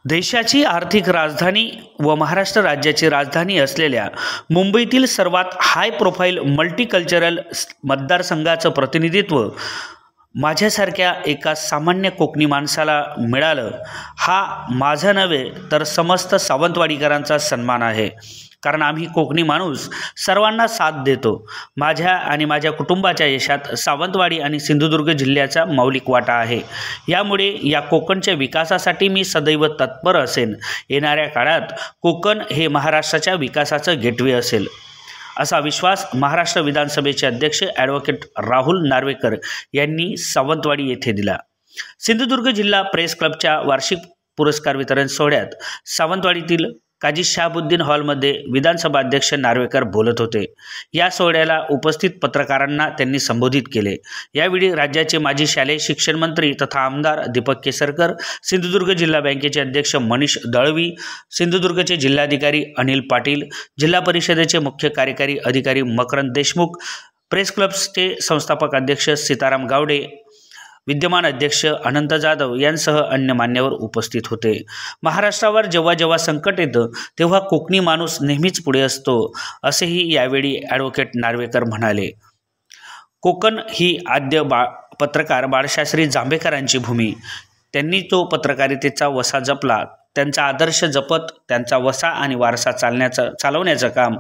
देशाची आर्थिक राजधानी व महाराष्ट्र राज्याची राजधानी असलेल्या मुंबईतील सर्वात हाय प्रोफाईल मल्टीकल्चरल मतदारसंघाचं प्रतिनिधित्व माझ्यासारख्या एका सामान्य कोकणी माणसाला मिळालं, हा माझा नव्हे तर समस्त सावंतवाडीकरांचा सन्मान आहे. कारण आम्ही कोकणी माणूस सर्वांना साथ देतो. माझ्या आणि माझ्या कुटुंबाच्या यशात सावंतवाडी आणि सिंधुदुर्ग जिल्ह्याचा मौलिक वाटा आहे. यामुळे या कोकणच्या विकासासाठी मी सदैव तत्पर असेन. येणाऱ्या काळात कोकण हे महाराष्ट्राच्या विकासाचं गेटवे असेल, असा विश्वास महाराष्ट्र विधानसभेचे अध्यक्ष ॲडव्होकेट राहुल नार्वेकर यांनी सावंतवाडी येथे दिला. सिंधुदुर्ग जिल्हा प्रेस क्लबच्या वार्षिक पुरस्कार वितरण सोहळ्यात सावंतवाडीतील काजी शहाबुद्दीन हॉलमध्ये विधानसभा अध्यक्ष नार्वेकर बोलत होते. या सोहळ्याला उपस्थित पत्रकारांना त्यांनी संबोधित केले. यावेळी राज्याचे माजी शालेय शिक्षण मंत्री तथा आमदार दीपक केसरकर, सिंधुदुर्ग जिल्हा बँकेचे अध्यक्ष मनीष दळवी, सिंधुदुर्गचे जिल्हाधिकारी अनिल पाटील, जिल्हा परिषदेचे मुख्य कार्यकारी अधिकारी मकरंद देशमुख, प्रेस क्लबचे संस्थापक अध्यक्ष सीताराम गावडे, विद्यमान अध्यक्ष अनंत जाधव यांसह अन्य मान्यवर उपस्थित होते. महाराष्ट्रावर जेव्हा जेव्हा संकट येतं तेव्हा कोकणी माणूस नेहमीच पुढे असतो, असेही यावेळी ॲडव्होकेट नार्वेकर म्हणाले. कोकण ही आद्य पत्रकार बाळशास्त्री जांभेकरांची भूमी. त्यांनी तो पत्रकारितेचा वसा जपला. त्यांचा आदर्श जपत त्यांचा वसा आणि वारसा चालवण्याचं काम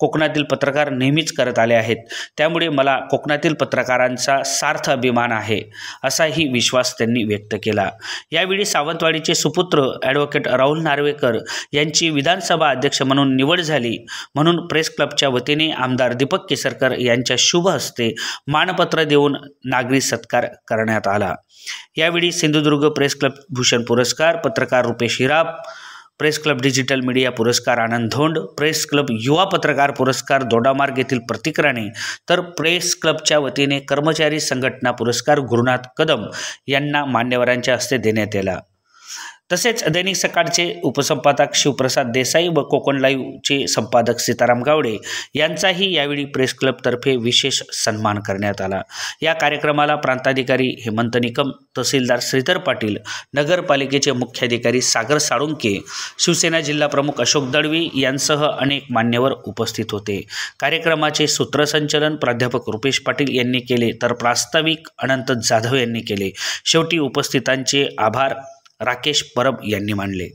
कोकणातील पत्रकार नेहमीच करत आले आहेत. त्यामुळे मला कोकणातील पत्रकारांचा सार्थ अभिमान आहे, असाही विश्वास त्यांनी व्यक्त केला. यावेळी सावंतवाडीचे सुपुत्र ॲडव्होकेट राहुल नार्वेकर यांची विधानसभा अध्यक्ष म्हणून निवड झाली म्हणून प्रेस क्लबच्या वतीने आमदार दीपक केसरकर यांच्या शुभ हस्ते मानपत्र देऊन नागरी सत्कार करण्यात आला. यावेळी सिंधुदुर्ग प्रेस क्लब भूषण पुरस्कार, पत्रकार Rupesh Hirab, press club digital media पुरस्कार आनंद धोंड, प्रेस क्लब युवा पत्रकार पुरस्कार दोडामार्ग येथील प्रतीक राणे, तर प्रेस क्लबच्या वतीने कर्मचारी संघटना पुरस्कार गुरुनाथ कदम यांना मान्यवरांच्या हस्ते देण्यात आला. तसेच दैनिक सकाळचे उपसंपादक शिवप्रसाद देसाई व कोकण लाईव्हचे संपादक सीताराम गावडे यांचाही यावेळी प्रेस क्लबतर्फे विशेष सन्मान करण्यात आला. या कार्यक्रमाला प्रांताधिकारी हेमंत निकम, तहसीलदार श्रीधर पाटील, नगरपालिकेचे मुख्याधिकारी सागर साळुंके, शिवसेना जिल्हा प्रमुख अशोक दळवी यांसह अनेक मान्यवर उपस्थित होते. कार्यक्रमाचे सूत्रसंचलन प्राध्यापक रुपेश पाटील यांनी केले, तर प्रास्ताविक अनंत जाधव यांनी केले. शेवटी उपस्थितांचे आभार राकेश परब यांनी मानले.